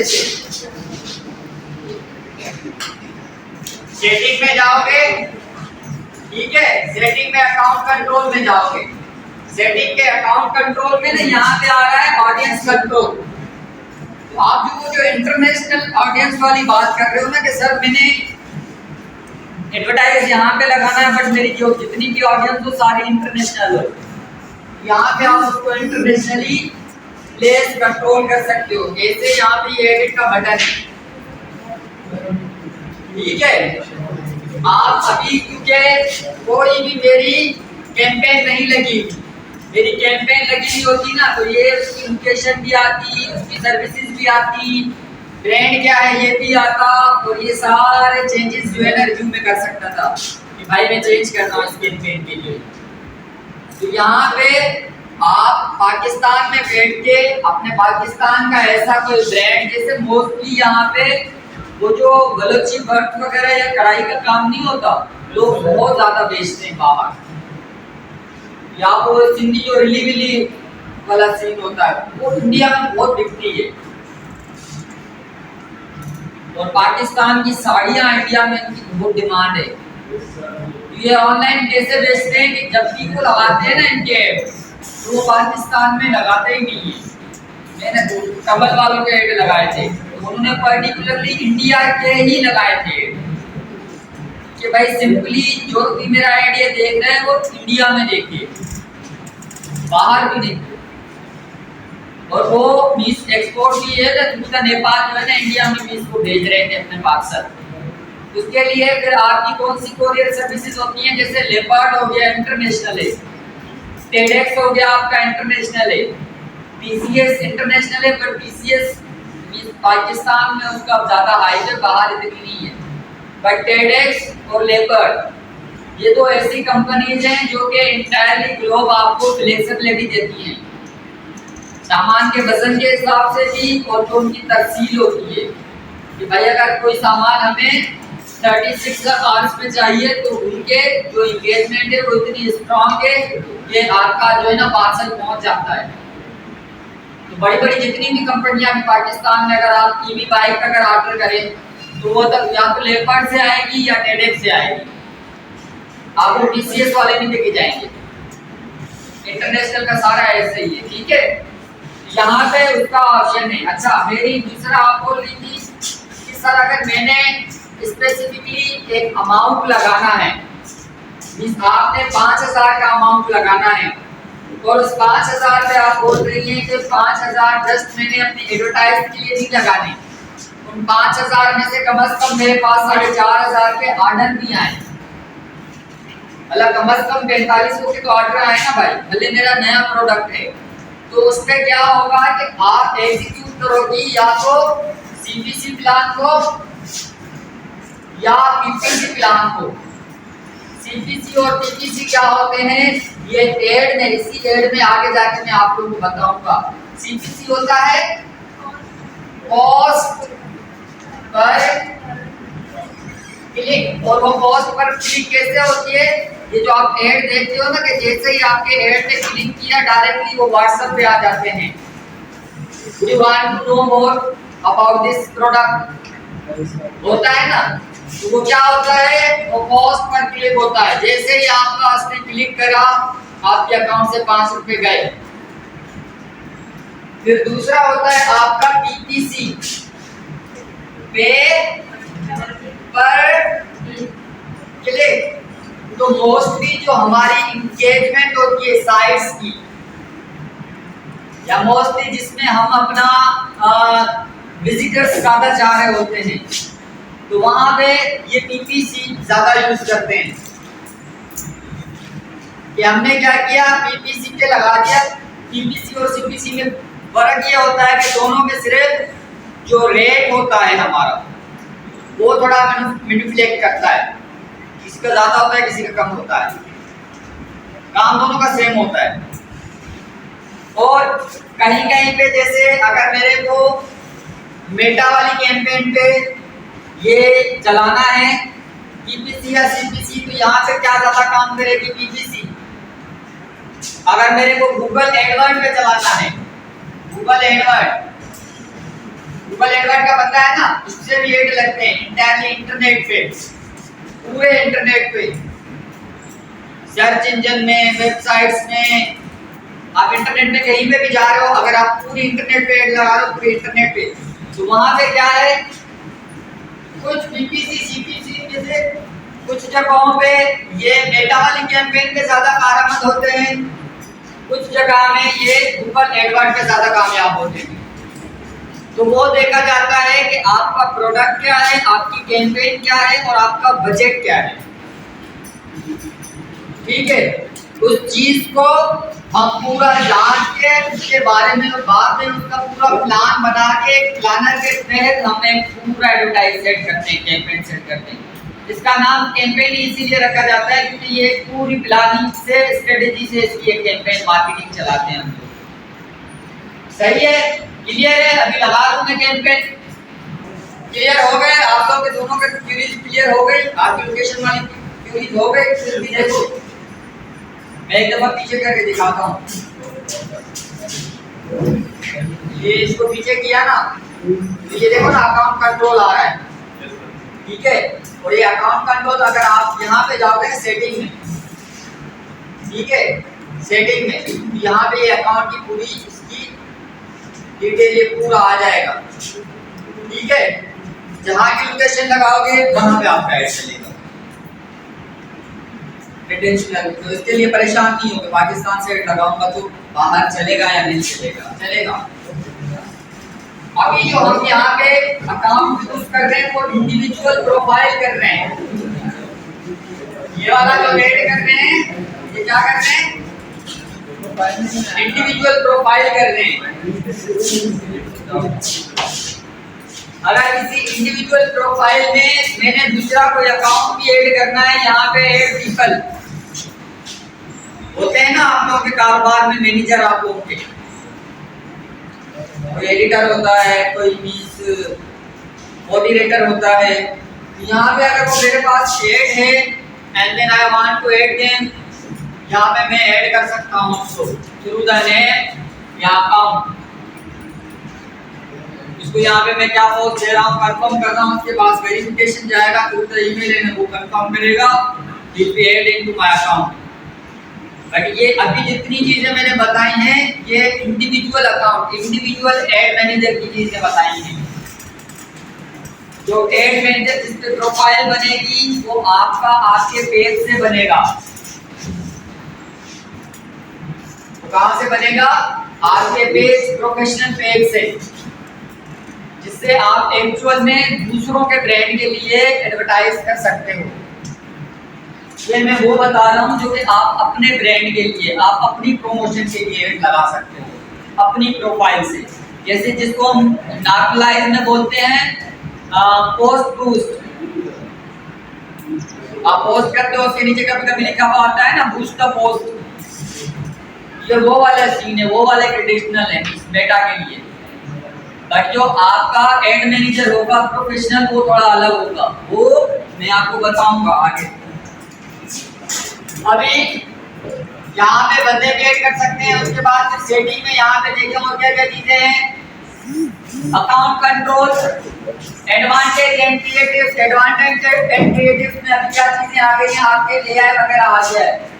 अच्छे से। सेटिंग में जाओगे, ठीक है, सेटिंग में अकाउंट कंट्रोल में जाओगे। सेटिंग के अकाउंट कंट्रोल में ना यहाँ पे आ रहा है ऑडियंस कंट्रोल। तो आप जो इंटरनेशनल ऑडियंस वाली बात कर रहे हो ना कि सर मैंने एडवर्टाइज यहाँ पे लगाना है बट मेरी जो जितनी भी ऑडियंस हो सारी इंटरनेशनल हो, यहाँ पे आप उसको इंटरनेशनली प्लेस कंट्रोल कर सकते हो। जैसे यहाँ पे एडिट का बटन है, ठीक है। आप अभी क्योंकि कोई भी मेरी कैंपेन नहीं लगी, मेरी कैंपेन लगी नहीं होती ना तो ये उसकी लोकेशन भी आती, उसकी सर्विसेज भी आती, ब्रांड क्या है ये भी आता, और ये सारे चेंजेस जो है ना रिज्यूम में कर सकता था कि भाई मैं चेंज करना हूँ इस कैंपेन के लिए। तो यहाँ पे आप पाकिस्तान में बैठ के अपने पाकिस्तान का ऐसा कोई ब्रांड, जैसे मोस्टली यहाँ पे वो जो बलोची वर्क वगैरह या कढ़ाई का काम नहीं होता, लोग बहुत ज्यादा बेचते हैं बाहर, या वो सिंधी जो रिली विली वाला सीन होता है वो इंडिया में बहुत बिकती है। और पाकिस्तान की साड़ियाँ इंडिया में इनकी बहुत डिमांड है। ये ऑनलाइन कैसे बेचते हैं कि जब भी वो लगाते हैं ना इनके तो वो पाकिस्तान में लगाते ही नहीं है। मैंने कमल वालों के ऐड लगाए थे, उन्होंने पर्टिकुलरली इंडिया के ही लगाए थे कि भाई सिंपली जो भी मेरा आइडिया देख रहे हैं वो इंडिया में देखिए, बाहर भी नहीं। और वो मीस एक्सपोर्ट भी है ना, दूसरा नेपाल जो है ना इंडिया में मीस को भेज रहे थे अपने पार्सल। उसके लिए फिर आपकी कौन सी कोरियर सर्विसेज होती हैं, जैसे लेपर्ड हो गया इंटरनेशनल है, टेडेक्स हो गया आपका इंटरनेशनल है, पीसीएस इंटरनेशनल है, पर पीसीएस पाकिस्तान में उसका ज्यादा हाइप है, बाहर इतनी नहीं है। बट टेडेक्स और लेपर्ड ये दो ऐसी कंपनीज हैं जो कि इंटायरली ग्लोब आपको फ्लेक्सिबिलिटी देती हैं, सामान के वजन के हिसाब से भी, और जो उनकी तरसील होती है कि भाई अगर कोई सामान हमें 36 आवर्स में चाहिए तो उनके जो इंगेजमेंट है वो इतनी स्ट्रांग है कि आपका जो है ना पार्सल पहुंच जाता है। तो बड़ी बड़ी जितनी भी कंपनियां हैं पाकिस्तान में, अगर आप ईवी बाइक अगर ऑर्डर करें तो वो तक या तो लेपर्ड से आएगी या टेडेक्स से आएगी, आपको पीसीएस वाले नहीं देके जाएंगे। इंटरनेशनल का सारा ऐसे ही है, ठीक है। यहाँ पे उसका ऑप्शन है। अच्छा, मेरी दूसरा आप बोल रही थी कि सर अगर मैंने स्पेसिफिकली एक अमाउंट लगाना है, आपने 5000 का अमाउंट लगाना है, और उस 5000 पे आप बोल रही हैं कि 5000 जस्ट मैंने अपनी एडवर्टाइज के लिए नहीं लगाने, उन 5000 में से कम मेरे पास 4500 के ऑर्डर भी आए, मतलब कम 4500 के तो ऑर्डर आए ना भाई, भले मेरा नया प्रोडक्ट है, तो उस पे क्या होगा कि आप एग्जीक्यूट करोगी या तो सीपीसी प्लान को या पीपीसी प्लान को। सीपीसी और पीपीसी क्या होते हैं, ये एड में, इसी एड में आगे जाके मैं आप लोगों को बताऊंगा। सीपीसी होता है कॉस्ट पर क्लिक, और वो कॉस्ट पर क्लिक कैसे होती है, ये जो आप ऐड देखते हो ना कि जैसे ही आपके ऐड पे क्लिक किया डायरेक्टली वो व्हाट्सएप पे आ जाते हैं, you want to know more about this product होता है ना, तो वो क्या होता है, वो कॉस्ट पर क्लिक होता है। जैसे ही आपका उसने क्लिक करा आपके अकाउंट से 5 रुपए गए। फिर दूसरा होता है आपका पीपीसी, पे पर क्लिक। तो मोस्टली जो हमारी इंगेजमेंट होती है साइट्स की, या मोस्टली जिसमें हम अपना विजिटर्स ज्यादा चाह रहे होते हैं, तो वहां पे ये पीपीसी ज्यादा यूज करते हैं। कि हमने क्या किया, पीपीसी पे लगा दिया। पीपीसी और सीपीसी में फर्क ये होता है कि दोनों में सिर्फ जो रेट होता है हमारा वो थोड़ा मैनिपुलेट करता है, किसी का ज्यादा होता है किसी का कम होता है, काम दोनों का सेम होता है। और कहीं कहीं पे जैसे अगर मेरे को मेटा वाली कैंपेन पे ये चलाना है पीपीसी या सीपीसी, तो यहाँ पे क्या ज्यादा काम करेगी पीपीसी। अगर मेरे को गूगल एडवर्ड पे चलाना है, गूगल एडवर्ड गूगल एडवर्ड का पता है ना, उससे भी एड लगते हैं इंटरनली इंटरनेट पे, पूरे इंटरनेट पे, सर्च इंजन में, वेबसाइट्स में, आप इंटरनेट में कहीं पे भी जा रहे हो, अगर आप पूरी इंटरनेट पे एड लगा रहे हो, पूरे इंटरनेट पे, तो वहां पे क्या है, कुछ बीपीसी सीपीसी में से कुछ जगहों पे ये मेटा वाले कैंपेन पे ज्यादा कारगर होते हैं, कुछ जगह में ये गूगल एडवर्ड पे ज्यादा कामयाब होते हैं। तो वो देखा जाता है कि आपका प्रोडक्ट क्या है, आपकी कैंपेन क्या है और आपका बजट क्या है। ठीक है, उस चीज को हम पूरा जान के उसके बारे में बाद में उसका पूरा प्लान बना के प्लानर के तहत हम एक पूरा एडवर्टाइज सेट करते हैं, कैंपेन सेट करते हैं। इसका नाम कैंपेन इसीलिए रखा जाता है क्योंकि ये पूरी प्लानिंग से, स्ट्रेटेजी से इसकी एक कैंपेन मार्केटिंग चलाते हैं हम लोग। सही है, क्लियर है? अभी लगा दूं मैं कैंपेन, क्लियर हो गए आप लोग के दोनों के क्वेरीज क्लियर हो गई, आपकी लोकेशन वाली क्वेरीज हो गई। फिर भी देखो मैं एक दफा पीछे करके दिखाता हूँ, ये इसको पीछे किया ना, तो ये देखो ना अकाउंट कंट्रोल आ रहा है, ठीक है। और ये अकाउंट कंट्रोल अगर आप यहाँ पे जाओगे सेटिंग में, ठीक है, सेटिंग में यहाँ पे ये अकाउंट की पूरी इसकी डिटेल ये पूरा आ जाएगा, ठीक है। जहाँ की लोकेशन लगाओगे वहां पे आपका ऐड चलेगा, तो इसके लिए परेशान नहीं होगे, पाकिस्तान से ऐड लगाऊंगा तो बाहर चलेगा या नहीं चलेगा, चलेगा। अभी जो हम यहाँ पे अकाउंट यूज कर रहे हैं वो इंडिविजुअल प्रोफाइल कर रहे हैं, ये वाला जो ऐड कर रहे हैं ये क्या कर रहे हैं, इंडिविजुअल प्रोफाइल कर रहे हैं। अगर किसी इंडिविजुअल प्रोफाइल में मैंने दूसरा कोई अकाउंट भी ऐड करना है, यहाँ पे ऐड पीपल होते हैं ना आप लोगों के कारोबार में, मैनेजर आप लोगों के, कोई एडिटर होता है, कोई मींस मॉडरेटर होता है। यहाँ पे अगर वो मेरे पास ऐड है and then I want to add them, यहाँ पे मैं ऐड कर सकता हूँ उसको थ्रू द नेम या अकाउंट। इसको यहाँ पे मैं क्या पोस्ट दे रहा हूँ, कंफर्म कर रहा हूँ, उसके पास वेरिफिकेशन जाएगा थ्रू द ईमेल एंड वो कंफर्म करेगा will be add into my account. But ये अभी जितनी चीजें मैंने बताई हैं ये individual account, individual ad manager की चीजें बताई हैं। जो एड मैनेजर जिस पे प्रोफाइल बनेगी वो आपका आपके पेज से बनेगा। कहां से बनेगा? आपके पेज, प्रोफेशनल पेज से, जिससे आप एक्चुअल में दूसरों के ब्रांड के लिए एडवर्टाइज कर सकते हो। ये मैं वो बता रहा हूँ जो कि आप अपने ब्रांड के लिए, आप अपनी प्रमोशन के लिए लगा सकते हो अपनी प्रोफाइल से। जैसे जिसको हम नॉर्मलाइज में बोलते हैं पोस्ट बूस्ट। आप पोस्ट करते हो उसके नीचे कभी कभी लिखा हुआ आता है ना बूस्ट द पोस्ट, ये वो वाला सीन है, वो वाले ट्रेडिशनल है मेटा के लिए। बट जो आपका एड मैनेजर होगा प्रोफेशनल वो थोड़ा अलग होगा, वो मैं आपको बताऊंगा आगे। अभी यहाँ पे बंदे भी ऐड कर सकते हैं, उसके बाद फिर सेटिंग में यहाँ पे देखें और क्या क्या चीजें हैं, account control, advantage and creatives. Advantage and creatives में अभी क्या चीजें आ गई हैं, आपके लेआउट वगैरह आ गया है।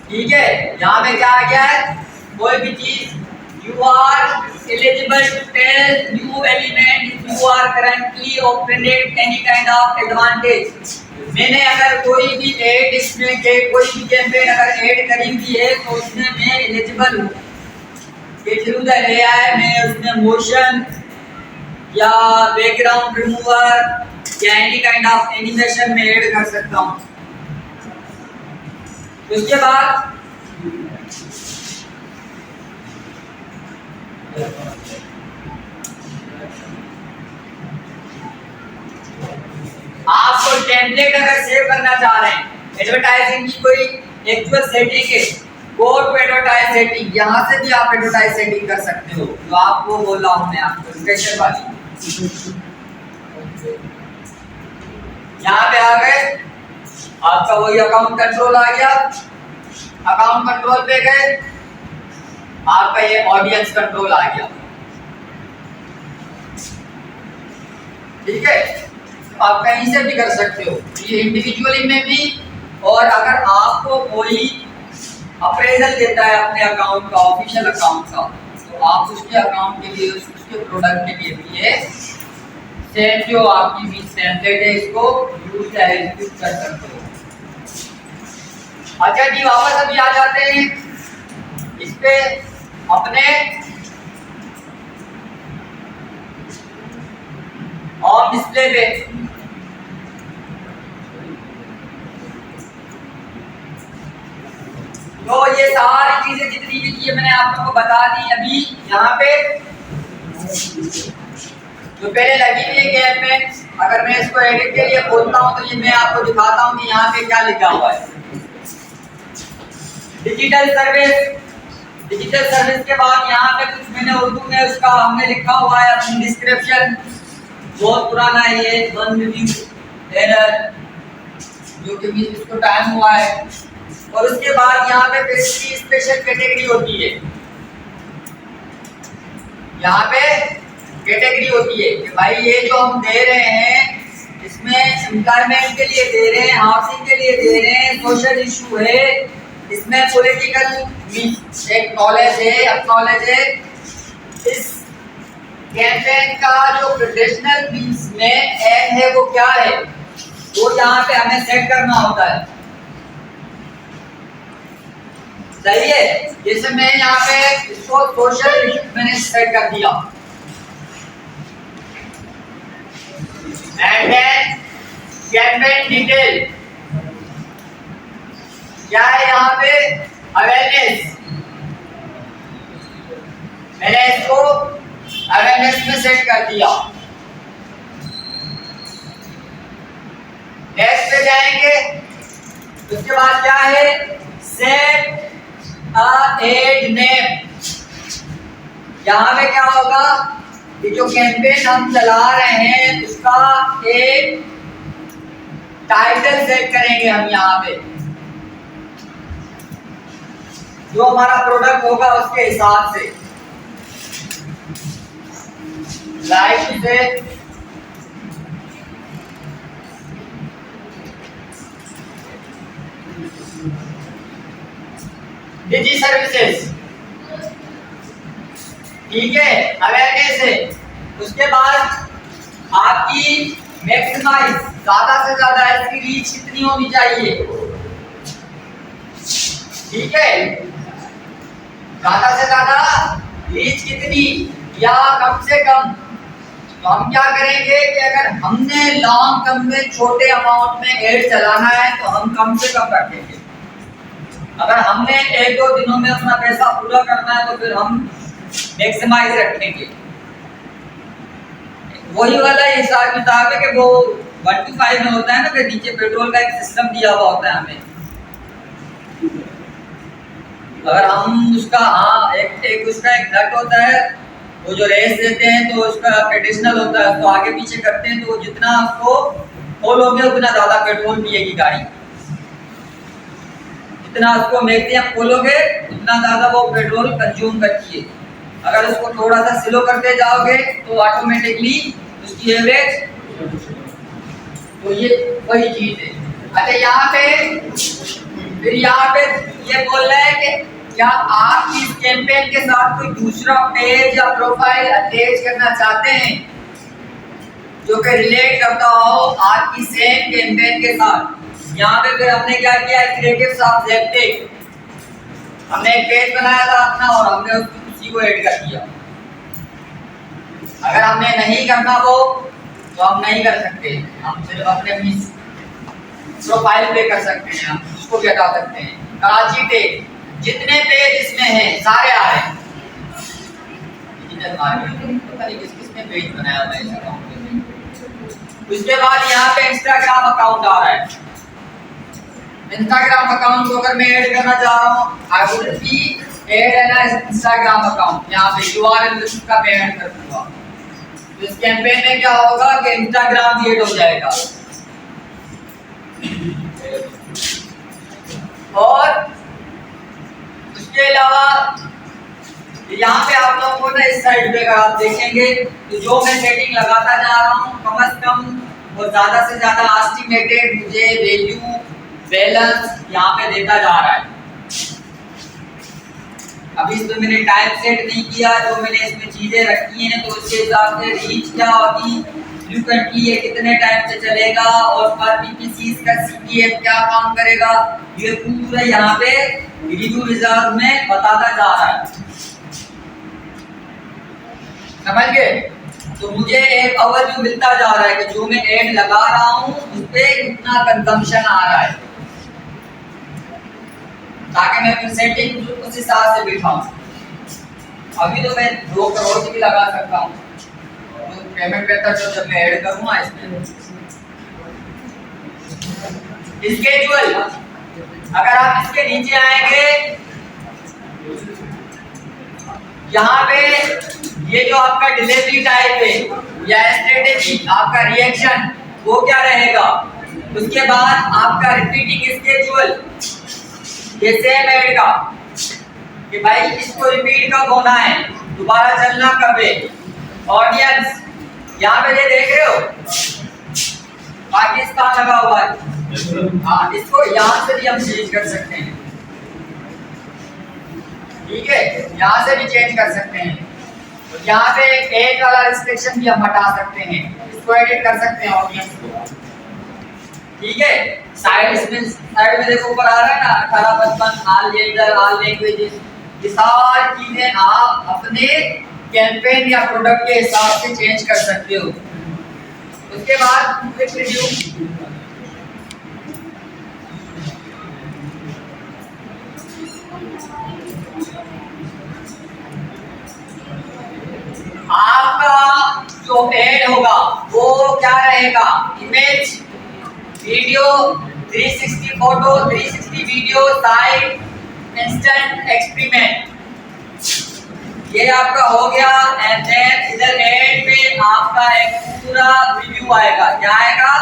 ठीक है, यहाँ पे क्या आ गया है, कोई भी चीज you are eligible to tell new element if you are currently offering any kind of advantage। मैंने अगर कोई भी एड इसमें के कोई भी कैंपेन अगर ऐड करी हुई है तो उसमें मैं एलिजिबल हूँ कि थ्रू द एआई में उसमें मोशन या बैकग्राउंड रिमूवर या एनी काइंड ऑफ एनिमेशन में ऐड कर सकता हूँ। उसके बाद आप कोई टेम्पलेट अगर सेव करना चाह रहे हैं, एडवर्टाइजिंग की कोई एक्चुअल सेटिंग है, गो टू एडवर्टाइज सेटिंग, यहाँ से भी आप एडवर्टाइज सेटिंग कर सकते हो। तो आपको बोल रहा हूँ मैं आपको स्पेशल वाली, यहाँ पे आ गए आपका वही अकाउंट कंट्रोल आ गया। अकाउंट कंट्रोल पे गए, आपका ये ऑडियंस कंट्रोल आ गया। ठीक है, आप कहीं से भी कर सकते हो, ये इंडिविजुअली में भी। और अगर आपको कोई अप्रेजल देता है अपने अकाउंट का, ऑफिशियल अकाउंट का, तो आप उसके अकाउंट के लिए, उसके प्रोडक्ट के लिए भी ये सेम जो आपकी भी टेम्पलेट है इसको यूज या एग्जीक्यूट कर सकते हो। अच्छा जी, वापस अभी आ जाते हैं इस पे अपने ऑन डिस्प्ले पे। तो ये सारी चीजें जितनी भी थी मैंने आप लोगों को बता दी। अभी यहाँ पे जो पहले लगी हुई है कैंपेन, अगर मैं इसको एडिट के लिए बोलता हूँ तो ये मैं आपको दिखाता हूँ कि यहाँ पे क्या लिखा हुआ है। Digital service. डिजिटल सर्विस के बाद यहाँ पे कुछ मैंने उर्दू में उसका हमने लिखा हुआ है अपनी डिस्क्रिप्शन। बहुत पुराना है ये, वन रिव्यू एरर, जो कि इसको टाइम हुआ है। और उसके बाद यहाँ पे पेस्ट्री स्पेशल कैटेगरी होती है। यहाँ पे कैटेगरी होती है कि भाई ये जो हम दे रहे हैं इसमें एम्प्लॉयमेंट के लिए दे रहे हैं, हाउसिंग के लिए दे रहे हैं, सोशल इशू है, इसमें पॉलिटिकल एक नॉलेज है, एक्नॉलेज है। इस कैंपेन का जो ट्रेडिशनल मीन्स में एम है वो क्या है, वो यहाँ पे हमें सेट करना होता है। सही है, जैसे मैं यहाँ पे इसको सोशल इशू मैंने सेट कर दिया। एंड देन कैंपेन डिटेल क्या है यहाँ पे, अवेयरनेस। मैंने इसको अवेयरनेस में सेट कर दिया। नेक्स्ट पे जाएंगे, उसके बाद क्या है, सेट अ एड नेम। यहाँ पे क्या होगा कि जो कैंपेन हम चला रहे हैं उसका एक टाइटल सेट करेंगे हम यहाँ पे, जो हमारा प्रोडक्ट होगा उसके हिसाब से। लाइक से डिजी सर्विसेज, ठीक है, अवेयरनेस है। उसके बाद आपकी मैक्सिमाइज, ज्यादा से ज्यादा इसकी रीच कितनी होनी चाहिए, ठीक है, ज्यादा से ज्यादा रीच कितनी या कम से कम। तो हम क्या करेंगे कि अगर हमने लॉन्ग टर्म में छोटे अमाउंट में एड चलाना है तो हम कम से कम रखेंगे। अगर हमने एक दो दिनों में अपना पैसा पूरा करना है तो फिर हम मैक्सिमाइज रखेंगे। वही वाला हिसाब किताब है कि वो 1 to 5 में होता है ना, फिर नीचे पेट्रोल का एक सिस्टम दिया हुआ होता है हमें। अगर हम उसका एक उसका एक घट होता है, वो जो रेस देते हैं तो उसका ट्रेडिशनल होता है, तो आगे पीछे करते हैं तो जितना उसको खोलोगे उतना ज्यादा पेट्रोल पिएगी गाड़ी। जितना उसको मैक्सिमम खोलोगे उतना ज्यादा वो पेट्रोल कंज्यूम करती है। अगर उसको थोड़ा सा स्लो करते जाओगे तो ऑटोमेटिकली उसकी एवरेज, तो ये वही चीज है। अच्छा, यहाँ पे फिर यहाँ पे ये बोल रहे हैं कि क्या आप इस कैंपेन के साथ कोई दूसरा पेज या प्रोफाइल अटैच करना चाहते हैं जो कि रिलेट करता हो आपकी सेम कैंपेन के साथ। यहाँ पे फिर हमने क्या किया, क्रिएटिव सब्जेक्टिव, हमने एक पेज बनाया था अपना और हमने उसी को ऐड कर दिया। अगर हमने नहीं करना वो तो हम नहीं कर सकते, हम सिर्फ अपने प्रोफाइल पे कर सकते हैं, हम उसको भी हटा सकते हैं। कराची टेक जितने पेज इसमें हैं सारे आ रहे हैं। डिजिटल मार्केटिंग पता नहीं किस ने पेज बनाया हुआ है इस अकाउंट में। उसके बाद यहाँ पे इंस्टाग्राम अकाउंट आ रहा है। इंस्टाग्राम अकाउंट को अगर मैं ऐड करना चाह रहा हूँ, I would be add an Instagram account. यहाँ पे यूआरएल का मैं ऐड कर दूंगा। तो इस कैंपेन में क्या होगा कि इंस्टाग्राम भी ऐड हो जाएगा। और उसके अलावा यहाँ पे आप लोगों को ना इस साइड पे अगर आप देखेंगे तो जो मैं सेटिंग लगाता जा रहा हूँ कम से कम और ज्यादा से ज्यादा एस्टिमेटेड मुझे वैल्यू बैलेंस यहाँ पे देता जा रहा है। अभी इसमें मैंने टाइम सेट नहीं किया, जो मैंने इसमें चीजें रखी हैं तो उसके हिसाब से रीच क्या होगी, फ्रीक्वेंटली ये कितने टाइम से चलेगा और पर पीपीसी इसका सीपीएफ क्या काम करेगा, ये पूरा यहाँ पे रिव्यू रिजल्ट में बताता जा रहा है। समझ गए? तो मुझे एक ओवरव्यू मिलता जा रहा है कि जो मैं ऐड लगा रहा हूँ उस पे कितना कंजम्पशन आ रहा है, ताकि मैं फिर सेटिंग उस हिसाब से बिठाऊं। अभी तो मैं 2 करोड़ की भी लगा सकता हूँ, तो पेमेंट मेथड जो जब मैं ऐड करूँगा इसमें स्केड्यूल, अगर आप इसके नीचे आएंगे यहाँ पे ये जो आपका डिलीवरी टाइप है या स्ट्रेटेजी आपका रिएक्शन वो क्या रहेगा, उसके बाद आपका रिपीटिंग स्केड्यूल ये सेम ऐड का कि भाई इसको रिपीट कब होना है, दोबारा चलना कब है। ऑडियंस यहाँ पे ये देख रहे हो पाकिस्तान लगा हुआ है, हाँ इसको यहाँ से भी हम चेंज कर सकते हैं, ठीक है, यहाँ से भी चेंज कर सकते हैं। तो यहाँ पे एज वाला रिस्ट्रिक्शन भी हम हटा सकते हैं, इसको एडिट कर सकते हैं ऑडियंस को, ठीक है। साइड में देखो ऊपर आ रहा है ना 18-55 ऑल जेंडर ऑल लैंग्वेजेस, ये सारी चीजें आप अपने कैंपेन या प्रोडक्ट के हिसाब से चेंज कर सकते हो। उसके बाद क्विक रिव्यू, आपका जो ऐड होगा वो क्या रहेगा, image video 360 photo 360 video site instant experiment, ये आपका हो गया। एंड देन इधर ऐड पे आपका एक पूरा रिव्यू आएगा, क्या आएगा,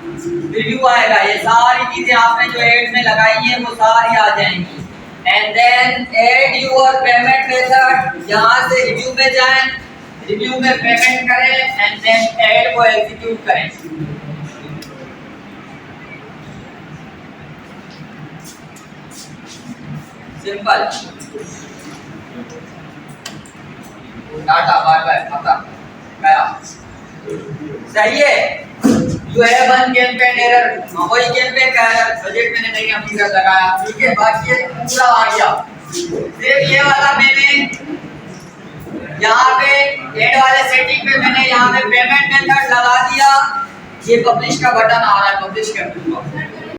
रिव्यू आएगा। ये सारी चीजें आपने जो ऐड में लगाई हैं वो सारी आ जाएंगी। And then add your payment method, यहाँ से रिव्यू में जाएं, रिव्यू में पेमेंट करें एंड देन ऐड को एग्जीक्यूट करें। सिंपल, टाटा बाय बाय, खत्म, गया। सही है। You have one campaign error, वही कैंपेन का एरर, बजट मैंने नहीं अपनी तरफ लगाया, ठीक है, बाकी ये पूरा आ गया। सिर्फ ये वाला मैंने यहाँ पे ऐड वाले सेटिंग पे मैंने यहाँ पे पेमेंट मेथड लगा दिया, ये पब्लिश का बटन आ रहा है, पब्लिश कर दूंगा।